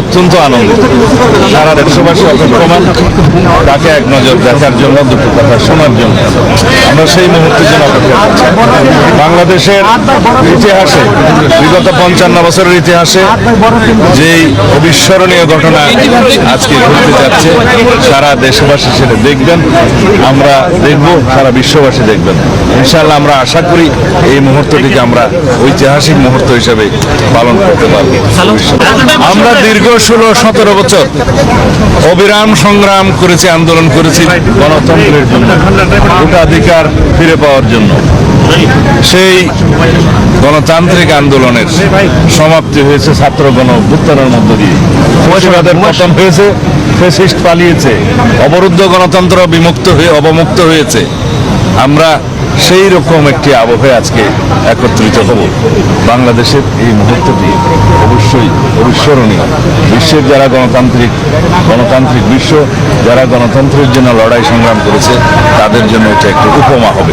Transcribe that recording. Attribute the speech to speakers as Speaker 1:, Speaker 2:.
Speaker 1: অত্যন্ত আনন্দিত। সারা দেশবাসী অপেক্ষমান তাকে এক নজর দেখার জন্য, দুটো কথা শোনার জন্য। আমরা সেই মুহূর্তের জন্য অপেক্ষা করছি। বাংলাদেশের ইতিহাসে, বিগত 55 বছরের ইতিহাসে যেই অবিস্মরণীয় ঘটনা আজকে ঘটতে যাচ্ছে, সারা দেশবাসী সেটা দেখবেন, আমরা দেখব, সারা বিশ্ববাসী দেখবেন। ইনশাআল্লাহ আমরা আশা করি এই মুহূর্তটিকে আমরা ঐতিহাসিক মুহূর্ত হিসেবে পালন করতে পারব। আমরা দীর্ঘ 16-17 বছর অবিরাম সংগ্রাম করেছি, আন্দোলন করেছি গণতন্ত্রের জন্য, ভোটাধিকার ফিরে পাওয়ার জন্য। সেই গণতান্ত্রিক আন্দোলনের সমাপ্তি হয়েছে ছাত্র গণ অভ্যুত্থানের মধ্য দিয়ে। ফ্যাসিবাদের পতন হয়েছে, ফ্যাসিস্ট পালিয়েছে, অবরুদ্ধ গণতন্ত্র অবমুক্ত হয়েছে। আমরা সেই রকম একটি আবহে আজকে একত্রিত হব। বাংলাদেশের এই মুহূর্তটি অবশ্যই অবিস্মরণীয়। বিশ্বের যারা গণতান্ত্রিক বিশ্ব, যারা গণতন্ত্রের জন্য লড়াই সংগ্রাম করেছে, তাদের জন্য এটা একটি উপমা হবে।